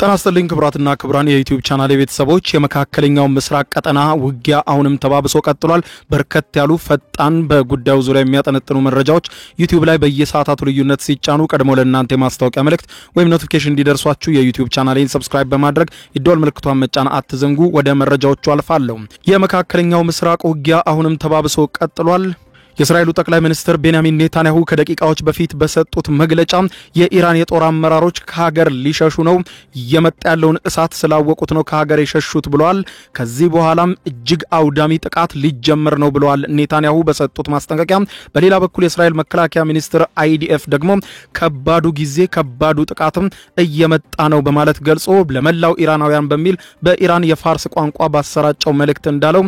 ጤና ይስጥልኝ ክቡራትና ክቡራን የዩቲዩብ ቻናል ቤተሰቦች የመካከለኛው ምስራቅ ቀጠና ውጊያ አሁንም ተባብሶ ቀጥሏል። በርከት ያሉ ፈጣን በጉዳዩ ዙሪያ የሚያጠነጥኑ መረጃዎች ዩቲዩብ ላይ በየሰዓታቱ ልዩነት ሲጫኑ ቀድሞ ለእናንተ ማስታወቂያ መልእክት ወይም ኖቲፊኬሽን እንዲደርሷችሁ የዩቲዩብ ቻናሌን ሰብስክራይብ በማድረግ የደወል ምልክቷን መጫን አትዘንጉ። ወደ መረጃዎቹ አልፋለሁ። የመካከለኛው ምስራቅ ውጊያ አሁንም ተባብሶ ቀጥሏል። የእስራኤሉ ጠቅላይ ሚኒስትር ቤንያሚን ኔታንያሁ ከደቂቃዎች በፊት በሰጡት መግለጫ የኢራን የጦር አመራሮች ከሀገር ሊሸሹ ነው፣ የመጣ ያለውን እሳት ስላወቁት ነው ከሀገር የሸሹት ብለዋል። ከዚህ በኋላም እጅግ አውዳሚ ጥቃት ሊጀመር ነው ብለዋል ኔታንያሁ በሰጡት ማስጠንቀቂያ። በሌላ በኩል የእስራኤል መከላከያ ሚኒስትር አይዲኤፍ ደግሞ ከባዱ ጊዜ ከባዱ ጥቃትም እየመጣ ነው በማለት ገልጾ ለመላው ኢራናውያን በሚል በኢራን የፋርስ ቋንቋ ባሰራጨው መልእክት እንዳለው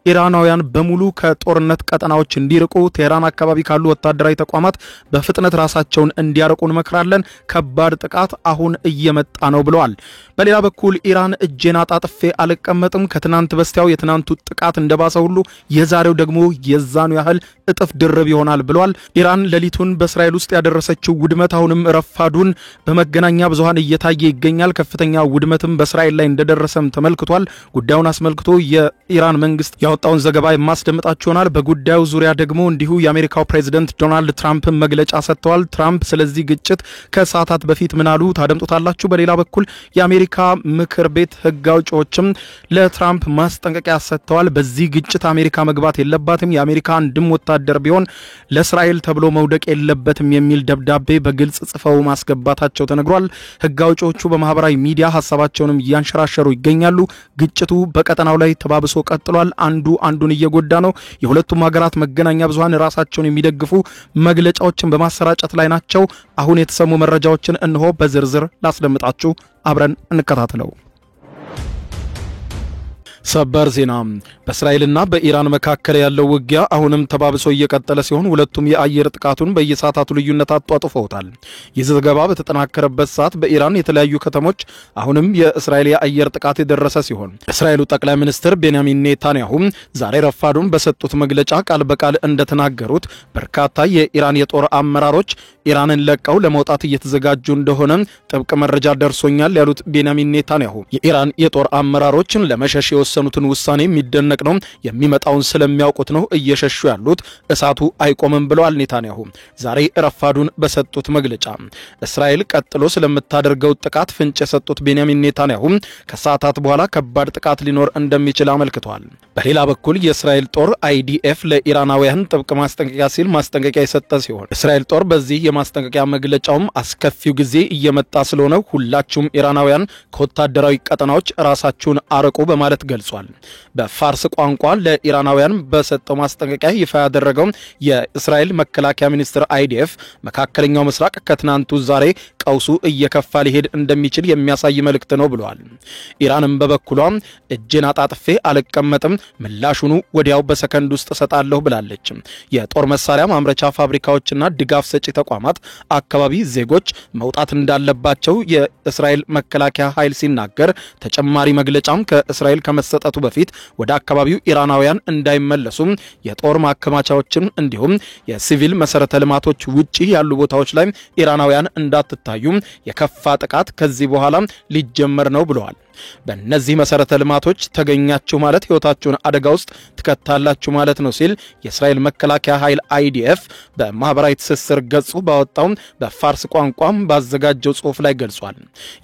ኢራናውያን በሙሉ ከጦርነት ቀጠናዎች እንዲርቁ ቴህራን አካባቢ ካሉ ወታደራዊ ተቋማት በፍጥነት ራሳቸውን እንዲያርቁ እንመክራለን። ከባድ ጥቃት አሁን እየመጣ ነው ብለዋል። በሌላ በኩል ኢራን እጄን አጣጥፌ አልቀመጥም፣ ከትናንት በስቲያው የትናንቱ ጥቃት እንደባሰ ሁሉ የዛሬው ደግሞ የዛኑ ያህል እጥፍ ድርብ ይሆናል ብለዋል። ኢራን ሌሊቱን በእስራኤል ውስጥ ያደረሰችው ውድመት አሁንም ረፋዱን በመገናኛ ብዙሃን እየታየ ይገኛል። ከፍተኛ ውድመትም በእስራኤል ላይ እንደደረሰም ተመልክቷል። ጉዳዩን አስመልክቶ የኢራን መንግስት ያወጣውን ዘገባ የማስደምጣችሁ ይሆናል። በጉዳዩ ዙሪያ ደግሞ እንዲሁ የአሜሪካው ፕሬዝዳንት ዶናልድ ትራምፕ መግለጫ ሰጥተዋል። ትራምፕ ስለዚህ ግጭት ከሰዓታት በፊት ምን አሉ ታደምጡታላችሁ። በሌላ በኩል የአሜሪካ ምክር ቤት ህግ አውጪዎችም ለትራምፕ ማስጠንቀቂያ ሰጥተዋል። በዚህ ግጭት አሜሪካ መግባት የለባትም፣ የአሜሪካ አንድም ወታደር ቢሆን ለእስራኤል ተብሎ መውደቅ የለበትም የሚል ደብዳቤ በግልጽ ጽፈው ማስገባታቸው ተነግሯል። ህግ አውጪዎቹ በማህበራዊ ሚዲያ ሀሳባቸውንም እያንሸራሸሩ ይገኛሉ። ግጭቱ በቀጠናው ላይ ተባብሶ ቀጥሏል። አንዱን እየጎዳ ነው። የሁለቱም ሀገራት መገናኛ ብዙሃን ራሳቸውን የሚደግፉ መግለጫዎችን በማሰራጨት ላይ ናቸው። አሁን የተሰሙ መረጃዎችን እንሆ በዝርዝር ላስደምጣችሁ፣ አብረን እንከታተለው። ሰበር ዜና። በእስራኤልና በኢራን መካከል ያለው ውጊያ አሁንም ተባብሶ እየቀጠለ ሲሆን ሁለቱም የአየር ጥቃቱን በየሰዓታቱ ልዩነት አጧጡፈውታል። ይህ ዘገባ በተጠናከረበት ሰዓት በኢራን የተለያዩ ከተሞች አሁንም የእስራኤል የአየር ጥቃት የደረሰ ሲሆን እስራኤሉ ጠቅላይ ሚኒስትር ቤንያሚን ኔታንያሁ ዛሬ ረፋዱን በሰጡት መግለጫ ቃል በቃል እንደተናገሩት በርካታ የኢራን የጦር አመራሮች ኢራንን ለቀው ለመውጣት እየተዘጋጁ እንደሆነ ጥብቅ መረጃ ደርሶኛል ያሉት ቤንያሚን ኔታንያሁ የኢራን የጦር አመራሮችን ለመሸሽ የወሰኑትን ውሳኔ የሚደነቅ ነው፣ የሚመጣውን ስለሚያውቁት ነው እየሸሹ ያሉት፣ እሳቱ አይቆምም ብለዋል ኔታንያሁ ዛሬ ረፋዱን በሰጡት መግለጫ። እስራኤል ቀጥሎ ስለምታደርገው ጥቃት ፍንጭ የሰጡት ቤንያሚን ኔታንያሁ ከሰዓታት በኋላ ከባድ ጥቃት ሊኖር እንደሚችል አመልክተዋል። በሌላ በኩል የእስራኤል ጦር አይዲኤፍ ለኢራናውያን ጥብቅ ማስጠንቀቂያ ሲል ማስጠንቀቂያ የሰጠ ሲሆን እስራኤል ጦር በዚህ የማስጠንቀቂያ መግለጫውም አስከፊው ጊዜ እየመጣ ስለሆነ ሁላችሁም ኢራናውያን ከወታደራዊ ቀጠናዎች ራሳችሁን አርቁ በማለት ገልጿል። በፋርስ ቋንቋ ለኢራናውያን በሰጠው ማስጠንቀቂያ ይፋ ያደረገው የእስራኤል መከላከያ ሚኒስትር አይዲኤፍ መካከለኛው ምስራቅ ከትናንቱ ዛሬ ቀውሱ እየከፋ ሊሄድ እንደሚችል የሚያሳይ መልእክት ነው ብለዋል። ኢራንም በበኩሏ እጄን አጣጥፌ አልቀመጥም፣ ምላሹኑ ወዲያው በሰከንድ ውስጥ እሰጣለሁ ብላለች። የጦር መሳሪያ ማምረቻ ፋብሪካዎችና ድጋፍ ሰጪ ተቋማት አካባቢ ዜጎች መውጣት እንዳለባቸው የእስራኤል መከላከያ ኃይል ሲናገር ተጨማሪ መግለጫም ከእስራኤል ከመሰጠቱ በፊት ወደ አካባቢው ኢራናውያን እንዳይመለሱ የጦር ማከማቻዎችን እንዲሁም የሲቪል መሰረተ ልማቶች ውጪ ያሉ ቦታዎች ላይ ኢራናውያን እንዳትታዩ የከፋ ጥቃት ከዚህ በኋላ ሊጀመር ነው ብለዋል። በእነዚህ መሰረተ ልማቶች ተገኛችሁ ማለት ህይወታችሁን አደጋ ውስጥ ትከታላችሁ ማለት ነው ሲል የእስራኤል መከላከያ ኃይል አይዲኤፍ በማህበራዊ ትስስር ገጹ ባወጣው በፋርስ ቋንቋም ባዘጋጀው ጽሑፍ ላይ ገልጿል።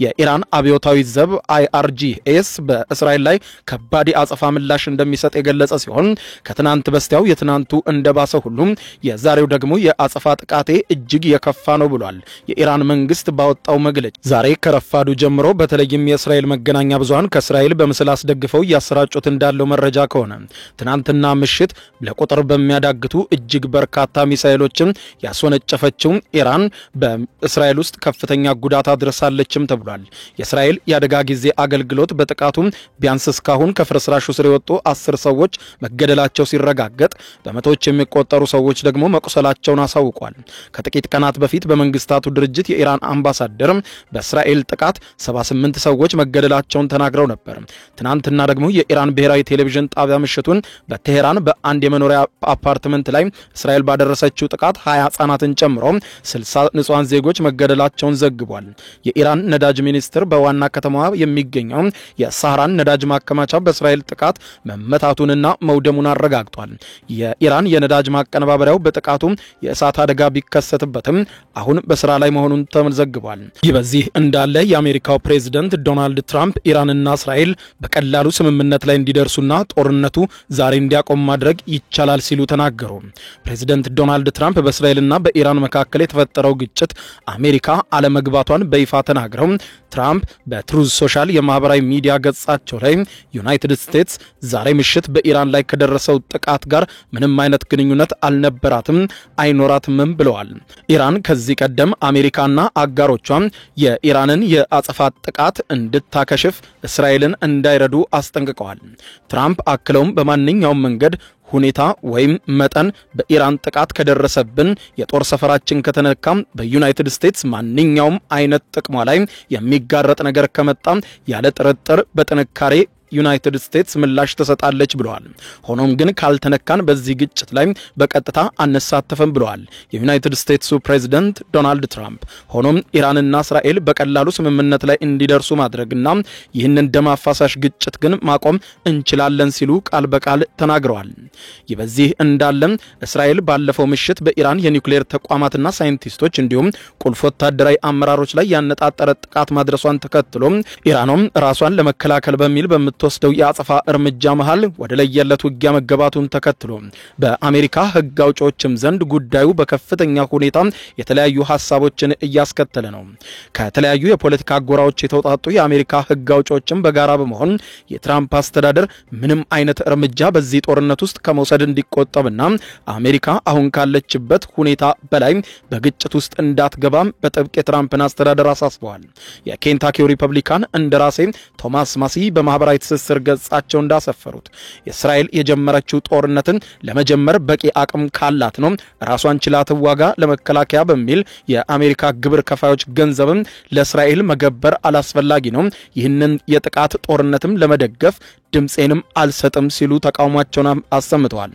የኢራን አብዮታዊ ዘብ IRGS በእስራኤል ላይ ከባድ አጸፋ ምላሽ እንደሚሰጥ የገለጸ ሲሆን ከትናንት በስቲያው የትናንቱ እንደባሰ ሁሉ የዛሬው ደግሞ የአጸፋ ጥቃቴ እጅግ የከፋ ነው ብሏል። የኢራን መንግስት ባወጣው መግለጫ ዛሬ ከረፋዱ ጀምሮ በተለይም የእስራኤል መገናኛ ብዙሃን ከእስራኤል በምስል አስደግፈው ያሰራጩት እንዳለው መረጃ ከሆነ ትናንትና ምሽት ለቁጥር በሚያዳግቱ እጅግ በርካታ ሚሳኤሎችን ያስወነጨፈችው ኢራን በእስራኤል ውስጥ ከፍተኛ ጉዳት አድርሳለችም ተብሏል። የእስራኤል የአደጋ ጊዜ አገልግሎት በጥቃቱ ቢያንስ እስካሁን ከፍርስራሹ ስር የወጡ 10 ሰዎች መገደላቸው ሲረጋገጥ በመቶዎች የሚቆጠሩ ሰዎች ደግሞ መቁሰላቸውን አሳውቋል። ከጥቂት ቀናት በፊት በመንግስታቱ ድርጅት የኢራን አምባሳደር በእስራኤል ጥቃት 78 ሰዎች መገደላቸው መሆናቸውን ተናግረው ነበር። ትናንትና ደግሞ የኢራን ብሔራዊ ቴሌቪዥን ጣቢያ ምሽቱን በቴሄራን በአንድ የመኖሪያ አፓርትመንት ላይ እስራኤል ባደረሰችው ጥቃት 20 ህጻናትን ጨምሮ 60 ንጹሃን ዜጎች መገደላቸውን ዘግቧል። የኢራን ነዳጅ ሚኒስትር በዋና ከተማዋ የሚገኘው የሳህራን ነዳጅ ማከማቻ በእስራኤል ጥቃት መመታቱንና መውደሙን አረጋግጧል። የኢራን የነዳጅ ማቀነባበሪያው በጥቃቱ የእሳት አደጋ ቢከሰትበትም አሁን በስራ ላይ መሆኑን ተዘግቧል። ይህ በዚህ እንዳለ የአሜሪካው ፕሬዝዳንት ዶናልድ ትራምፕ ኢራንና እስራኤል በቀላሉ ስምምነት ላይ እንዲደርሱና ጦርነቱ ዛሬ እንዲያቆም ማድረግ ይቻላል ሲሉ ተናገሩ። ፕሬዝዳንት ዶናልድ ትራምፕ በእስራኤልና በኢራን መካከል የተፈጠረው ግጭት አሜሪካ አለመግባቷን በይፋ ተናግረው ትራምፕ በትሩዝ ሶሻል የማህበራዊ ሚዲያ ገጻቸው ላይ ዩናይትድ ስቴትስ ዛሬ ምሽት በኢራን ላይ ከደረሰው ጥቃት ጋር ምንም አይነት ግንኙነት አልነበራትም አይኖራትም ብለዋል። ኢራን ከዚህ ቀደም አሜሪካና አጋሮቿ የኢራንን የአጸፋ ጥቃት እንድታከሽፍ እስራኤልን እንዳይረዱ አስጠንቅቀዋል። ትራምፕ አክለውም በማንኛውም መንገድ ሁኔታ ወይም መጠን በኢራን ጥቃት ከደረሰብን የጦር ሰፈራችን ከተነካም በዩናይትድ ስቴትስ ማንኛውም አይነት ጥቅሟ ላይ የሚጋረጥ ነገር ከመጣ ያለ ጥርጥር በጥንካሬ ዩናይትድ ስቴትስ ምላሽ ተሰጣለች ብለዋል። ሆኖም ግን ካልተነካን በዚህ ግጭት ላይ በቀጥታ አንሳተፍም ብለዋል የዩናይትድ ስቴትሱ ፕሬዝዳንት ዶናልድ ትራምፕ። ሆኖም ኢራንና እስራኤል በቀላሉ ስምምነት ላይ እንዲደርሱ ማድረግና ይህንን ደም አፋሳሽ ግጭት ግን ማቆም እንችላለን ሲሉ ቃል በቃል ተናግረዋል። ይህ በዚህ እንዳለ እስራኤል ባለፈው ምሽት በኢራን የኒውክሌር ተቋማትና ሳይንቲስቶች እንዲሁም ቁልፍ ወታደራዊ አመራሮች ላይ ያነጣጠረ ጥቃት ማድረሷን ተከትሎ ኢራንም ራሷን ለመከላከል በሚል ተወስደው የአጸፋ እርምጃ መሃል ወደ ለየለት ውጊያ መገባቱን ተከትሎ በአሜሪካ ሕግ አውጪዎችም ዘንድ ጉዳዩ በከፍተኛ ሁኔታ የተለያዩ ሐሳቦችን እያስከተለ ነው። ከተለያዩ የፖለቲካ ጎራዎች የተውጣጡ የአሜሪካ ሕግ አውጪዎችም በጋራ በመሆን የትራምፕ አስተዳደር ምንም አይነት እርምጃ በዚህ ጦርነት ውስጥ ከመውሰድ እንዲቆጠብና አሜሪካ አሁን ካለችበት ሁኔታ በላይ በግጭት ውስጥ እንዳትገባ በጥብቅ የትራምፕን አስተዳደር አሳስበዋል። የኬንታኪው ሪፐብሊካን እንደራሴ ቶማስ ማሲ በማህበራዊ ትስስር ገጻቸው እንዳሰፈሩት እስራኤል የጀመረችው ጦርነትን ለመጀመር በቂ አቅም ካላት ነው ራሷን ችላ ትዋጋ ለመከላከያ በሚል የአሜሪካ ግብር ከፋዮች ገንዘብም ለእስራኤል መገበር አላስፈላጊ ነው። ይህንን የጥቃት ጦርነትም ለመደገፍ ድምጼንም አልሰጥም ሲሉ ተቃውሟቸውን አሰምተዋል።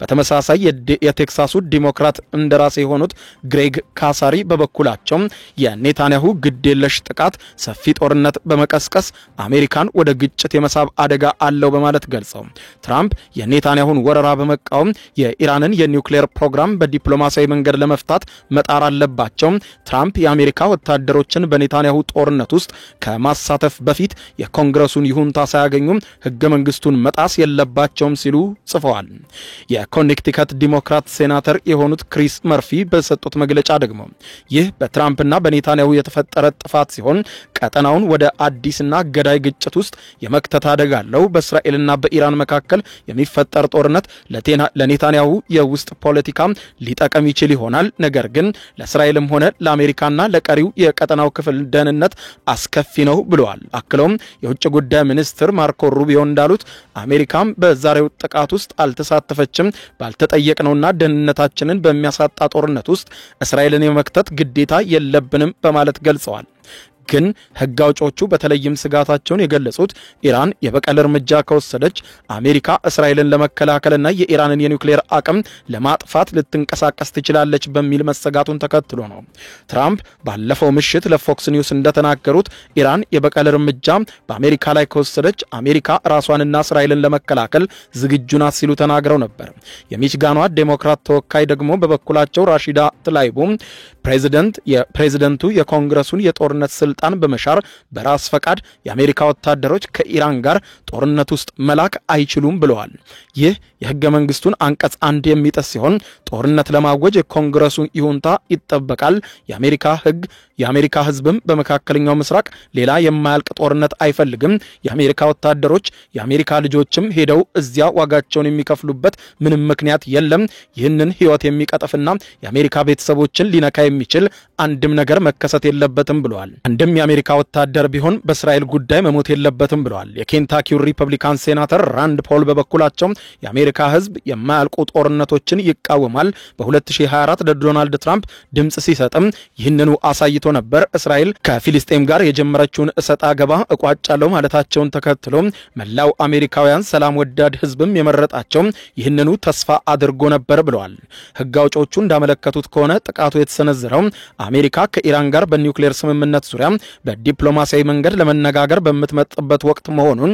በተመሳሳይ የቴክሳሱ ዲሞክራት እንደራሴ የሆኑት ግሬግ ካሳሪ በበኩላቸው የኔታንያሁ ግዴለሽ ጥቃት ሰፊ ጦርነት በመቀስቀስ አሜሪካን ወደ ግጭት የመሳብ አደጋ አለው በማለት ገልጸው ትራምፕ የኔታንያሁን ወረራ በመቃወም የኢራንን የኒውክሌር ፕሮግራም በዲፕሎማሲያዊ መንገድ ለመፍታት መጣር አለባቸው። ትራምፕ የአሜሪካ ወታደሮችን በኔታንያሁ ጦርነት ውስጥ ከማሳተፍ በፊት የኮንግረሱን ይሁንታ ሳያገኙ ሕገ መንግስቱን መጣስ የለባቸውም ሲሉ ጽፈዋል። የኮኔክቲከት ዲሞክራት ሴናተር የሆኑት ክሪስ መርፊ በሰጡት መግለጫ ደግሞ ይህ በትራምፕና በኔታንያሁ የተፈጠረ ጥፋት ሲሆን ቀጠናውን ወደ አዲስና ገዳይ ግጭት ውስጥ የመክተት አደጋ አለው። በእስራኤልና በኢራን መካከል የሚፈጠር ጦርነት ለኔታንያሁ የውስጥ ፖለቲካ ሊጠቀም ይችል ይሆናል፣ ነገር ግን ለእስራኤልም ሆነ ለአሜሪካና ለቀሪው የቀጠናው ክፍል ደህንነት አስከፊ ነው ብለዋል። አክለውም የውጭ ጉዳይ ሚኒስትር ማርኮ ሩቢዮ እንዳሉት አሜሪካም በዛሬው ጥቃት ውስጥ አልተሳተፈችም፣ ባልተጠየቅነውና ደህንነታችንን በሚያሳጣ ጦርነት ውስጥ እስራኤልን የመክተት ግዴታ የለብንም በማለት ገልጸዋል። ግን ሕግ አውጪዎቹ በተለይም ስጋታቸውን የገለጹት ኢራን የበቀል እርምጃ ከወሰደች አሜሪካ እስራኤልን ለመከላከልና የኢራንን የኒውክሌር አቅም ለማጥፋት ልትንቀሳቀስ ትችላለች በሚል መሰጋቱን ተከትሎ ነው። ትራምፕ ባለፈው ምሽት ለፎክስ ኒውስ እንደተናገሩት ኢራን የበቀል እርምጃ በአሜሪካ ላይ ከወሰደች አሜሪካ ራሷንና እስራኤልን ለመከላከል ዝግጁ ናት ሲሉ ተናግረው ነበር። የሚችጋኗ ዴሞክራት ተወካይ ደግሞ በበኩላቸው ራሺዳ ትላይቡ ፕሬዝደንቱ የኮንግረሱን የጦርነት ስልጣን በመሻር በራስ ፈቃድ የአሜሪካ ወታደሮች ከኢራን ጋር ጦርነት ውስጥ መላክ አይችሉም ብለዋል። ይህ የሕገ መንግስቱን አንቀጽ 1 የሚጥስ ሲሆን ጦርነት ለማወጅ የኮንግረሱ ይሁንታ ይጠበቃል። የአሜሪካ ሕዝብም በመካከለኛው ምስራቅ ሌላ የማያልቅ ጦርነት አይፈልግም። የአሜሪካ ወታደሮች የአሜሪካ ልጆችም ሄደው እዚያ ዋጋቸውን የሚከፍሉበት ምንም ምክንያት የለም። ይህንን ህይወት የሚቀጥፍና የአሜሪካ ቤተሰቦችን ሊነካ የሚችል አንድም ነገር መከሰት የለበትም ብለዋል። አንድም የአሜሪካ ወታደር ቢሆን በእስራኤል ጉዳይ መሞት የለበትም ብለዋል። የኬንታኪው ሪፐብሊካን ሴናተር ራንድ ፖል በበኩላቸው የአሜሪካ የአሜሪካ ህዝብ የማያልቁ ጦርነቶችን ይቃወማል። በ2024 ለዶናልድ ትራምፕ ድምጽ ሲሰጥም ይህንኑ አሳይቶ ነበር። እስራኤል ከፊሊስጤም ጋር የጀመረችውን እሰጣ ገባ እቋጫለሁ ማለታቸውን ተከትሎ መላው አሜሪካውያን ሰላም ወዳድ ህዝብም የመረጣቸው ይህንኑ ተስፋ አድርጎ ነበር ብለዋል። ህግ አውጪዎቹ እንዳመለከቱት ከሆነ ጥቃቱ የተሰነዘረው አሜሪካ ከኢራን ጋር በኒውክሌር ስምምነት ዙሪያ በዲፕሎማሲያዊ መንገድ ለመነጋገር በምትመጥበት ወቅት መሆኑን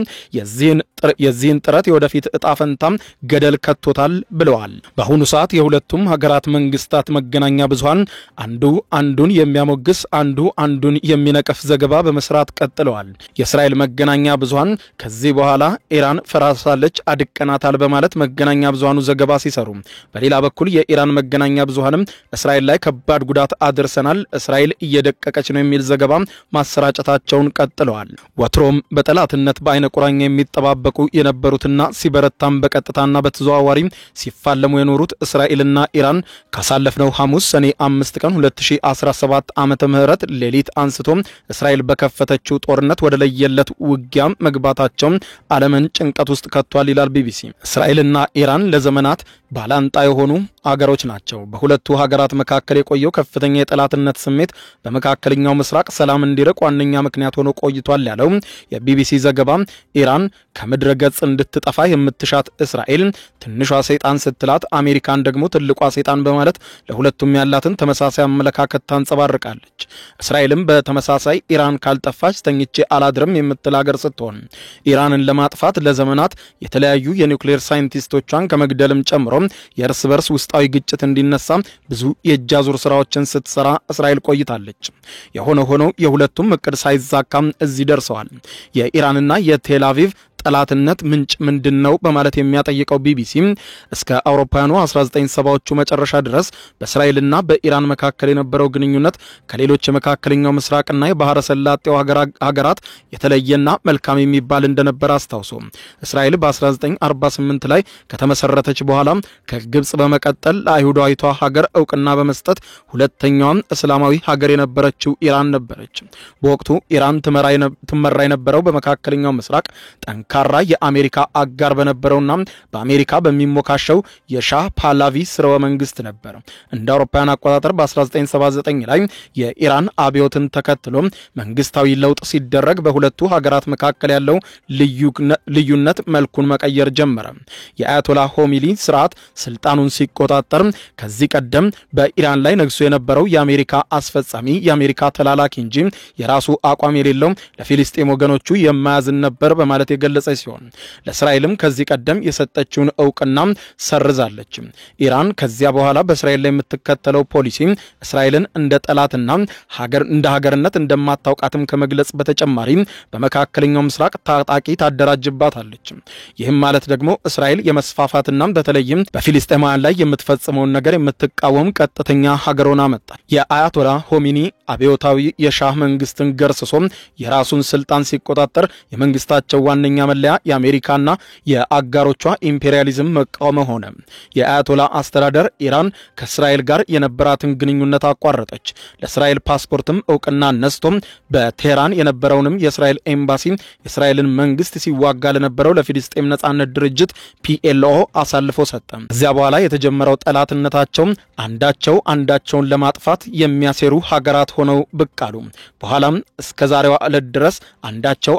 የዚህን ጥረት የወደፊት እጣ ፈንታ ገደል ከቶታል ብለዋል። በአሁኑ ሰዓት የሁለቱም ሀገራት መንግስታት መገናኛ ብዙሃን አንዱ አንዱን የሚያሞግስ አንዱ አንዱን የሚነቅፍ ዘገባ በመስራት ቀጥለዋል። የእስራኤል መገናኛ ብዙሃን ከዚህ በኋላ ኢራን ፈራርሳለች አድቀናታል በማለት መገናኛ ብዙሃኑ ዘገባ ሲሰሩ፣ በሌላ በኩል የኢራን መገናኛ ብዙሃንም እስራኤል ላይ ከባድ ጉዳት አድርሰናል፣ እስራኤል እየደቀቀች ነው የሚል ዘገባ ማሰራጨታቸውን ቀጥለዋል። ወትሮም በጠላትነት በአይነ ቁራኛ የሚጠባበቁ የነበሩትና ሲበረታም በቀጥታና በተዘዋዋሪ ሲፋለሙ የኖሩት እስራኤልና ኢራን ካሳለፍነው ሐሙስ ሰኔ 5 ቀን 2017 ዓመተ ምህረት ሌሊት አንስቶ እስራኤል በከፈተችው ጦርነት ወደ ለየለት ውጊያ መግባታቸው ዓለምን ጭንቀት ውስጥ ከቷል ይላል ቢቢሲ። እስራኤልና ኢራን ለዘመናት ባላንጣ የሆኑ አገሮች ናቸው። በሁለቱ ሀገራት መካከል የቆየው ከፍተኛ የጠላትነት ስሜት በመካከለኛው ምስራቅ ሰላም እንዲርቅ ዋነኛ ምክንያት ሆኖ ቆይቷል ያለው የቢቢሲ ዘገባ ኢራን ከምድረ ገጽ እንድትጠፋ የምትሻት እስራኤል ትንሿ ሰይጣን ስትላት፣ አሜሪካን ደግሞ ትልቋ ሰይጣን በማለት ለሁለቱም ያላትን ተመሳሳይ አመለካከት ታንጸባርቃለች። እስራኤልም በተመሳሳይ ኢራን ካልጠፋች ተኝቼ አላድርም የምትል ሀገር ስትሆን ኢራንን ለማጥፋት ለዘመናት የተለያዩ የኒውክሌር ሳይንቲስቶቿን ከመግደልም ጨምሮ የእርስ በርስ ውስጣዊ ግጭት እንዲነሳ ብዙ የእጅ አዙር ስራዎችን ስትሰራ እስራኤል ቆይታለች። የሆነ ሆኖ የሁለቱም እቅድ ሳይዛካም እዚህ ደርሰዋል። የኢራንና የቴል አቪቭ ጠላትነት ምንጭ ምንድነው በማለት የሚያጠይቀው ቢቢሲ እስከ አውሮፓውያኑ 1970ዎቹ መጨረሻ ድረስ በእስራኤልና በኢራን መካከል የነበረው ግንኙነት ከሌሎች የመካከለኛው ምስራቅና የባህረ ሰላጤው ሀገራት የተለየና መልካም የሚባል እንደነበር አስታውሶ እስራኤል በ1948 ላይ ከተመሰረተች በኋላ ከግብጽ በመቀጠል ለአይሁዳዊቷ ሀገር እውቅና በመስጠት ሁለተኛዋ እስላማዊ ሀገር የነበረችው ኢራን ነበረች። በወቅቱ ኢራን ትመራ የነበረው በመካከለኛው ምስራቅ ካራ የአሜሪካ አጋር በነበረውና በአሜሪካ በሚሞካሸው የሻህ ፓህላቪ ስርወ መንግስት ነበር። እንደ አውሮፓውያን አቆጣጠር በ1979 ላይ የኢራን አብዮትን ተከትሎ መንግስታዊ ለውጥ ሲደረግ በሁለቱ ሀገራት መካከል ያለው ልዩነት መልኩን መቀየር ጀመረ። የአያቶላ ሆሚኒ ስርዓት ስልጣኑን ሲቆጣጠር ከዚህ ቀደም በኢራን ላይ ነግሶ የነበረው የአሜሪካ አስፈጻሚ የአሜሪካ ተላላኪ እንጂ የራሱ አቋም የሌለው ለፊሊስጤም ወገኖቹ የማያዝን ነበር በማለት የገለጸ ሲሆን ለእስራኤልም ከዚህ ቀደም የሰጠችውን እውቅና ሰርዛለች። ኢራን ከዚያ በኋላ በእስራኤል ላይ የምትከተለው ፖሊሲ እስራኤልን እንደ ጠላትና እንደ ሀገርነት እንደማታውቃትም ከመግለጽ በተጨማሪ በመካከለኛው ምስራቅ ታጣቂ ታደራጅባታለች። ይህም ማለት ደግሞ እስራኤል የመስፋፋትና በተለይም በፊሊስጤማውያን ላይ የምትፈጽመውን ነገር የምትቃወም ቀጥተኛ ሀገር ሆና መጣ። የአያቶላ ሆሚኒ አብዮታዊ የሻህ መንግስትን ገርስሶ የራሱን ስልጣን ሲቆጣጠር የመንግስታቸው ዋነኛ መለያ የአሜሪካና የአጋሮቿ ኢምፔሪያሊዝም መቃወም ሆነ። የአያቶላ አስተዳደር ኢራን ከእስራኤል ጋር የነበራትን ግንኙነት አቋረጠች። ለእስራኤል ፓስፖርትም እውቅና ነስቶም በቴህራን የነበረውንም የእስራኤል ኤምባሲ የእስራኤልን መንግስት ሲዋጋ ለነበረው ለፊሊስጤም ነጻነት ድርጅት PLO አሳልፎ ሰጠ። እዚያ በኋላ የተጀመረው ጠላትነታቸው አንዳቸውን ለማጥፋት የሚያሴሩ ሀገራት ሆነው ብቅ አሉ። በኋላም እስከ ዛሬዋ ዕለት ድረስ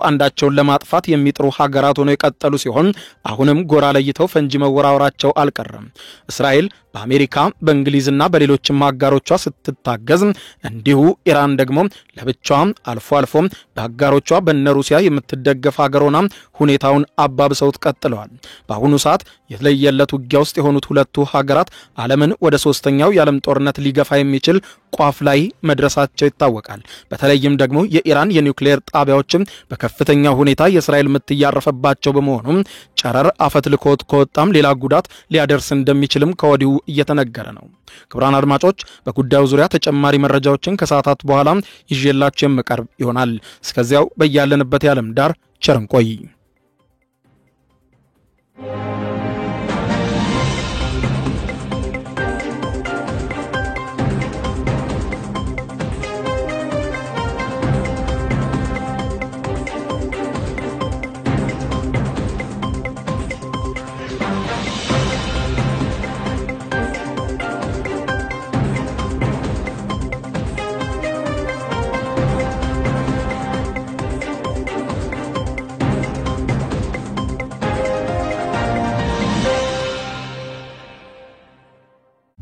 አንዳቸውን ለማጥፋት የሚጥሩ ሀገራት ሆነው የቀጠሉ ሲሆን አሁንም ጎራ ለይተው ፈንጂ መወራወራቸው አልቀረም። እስራኤል በአሜሪካ በእንግሊዝና በሌሎችም አጋሮቿ ስትታገዝ እንዲሁ ኢራን ደግሞ ለብቻዋ አልፎ አልፎ በአጋሮቿ በነሩሲያ የምትደገፍ ሀገር ሆና ሁኔታውን አባብሰውት ቀጥለዋል። በአሁኑ ሰዓት የተለየለት ውጊያ ውስጥ የሆኑት ሁለቱ ሀገራት ዓለምን ወደ ሶስተኛው የዓለም ጦርነት ሊገፋ የሚችል ቋፍ ላይ መድረሳቸው ይታወቃል። በተለይም ደግሞ የኢራን የኒውክሌር ጣቢያዎችም በከፍተኛ ሁኔታ የእስራኤል ምት ያረፈባቸው በመሆኑ ጨረር አፈትልኮት ከወጣም ሌላ ጉዳት ሊያደርስ እንደሚችልም ከወዲሁ እየተነገረ ነው። ክቡራን አድማጮች በጉዳዩ ዙሪያ ተጨማሪ መረጃዎችን ከሰዓታት በኋላ ይዤላችሁ የምቀርብ ይሆናል። እስከዚያው በያለንበት የዓለም ዳር ቸር እንቆይ።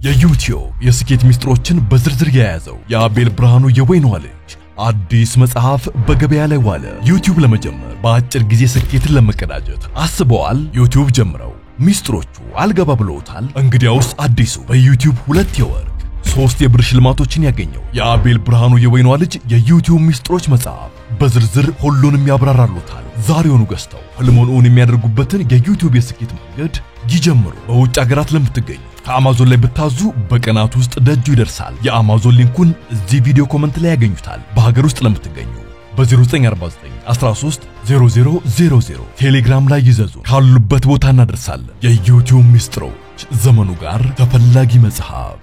የዩቲዩብ የስኬት ሚስጥሮችን በዝርዝር የያዘው የአቤል ብርሃኑ የወይኗ ልጅ አዲስ መጽሐፍ በገበያ ላይ ዋለ። ዩቲዩብ ለመጀመር በአጭር ጊዜ ስኬትን ለመቀዳጀት አስበዋል? ዩቲዩብ ጀምረው ሚስጥሮቹ አልገባ ብለውታል? እንግዲያውስ አዲሱ በዩቲዩብ 2 የወርቅ 3 የብር ሽልማቶችን ያገኘው የአቤል ብርሃኑ የወይኗ ልጅ የዩቲዩብ ሚስጥሮች መጽሐፍ በዝርዝር ሁሉንም ያብራራሉታል። ዛሬውኑ ገዝተው ህልሞን እውን የሚያደርጉበትን የዩቲዩብ የስኬት መንገድ ይጀምሩ። በውጭ ሀገራት ለምትገኙ ከአማዞን ላይ ብታዙ በቀናት ውስጥ ደጁ ይደርሳል። የአማዞን ሊንኩን እዚህ ቪዲዮ ኮሜንት ላይ ያገኙታል። በሀገር ውስጥ ለምትገኙ በ0949 13 0000 ቴሌግራም ላይ ይዘዙ። ካሉበት ቦታ እናደርሳለን። የዩቲዩብ ሚስጥሮች ዘመኑ ጋር ተፈላጊ መጽሐፍ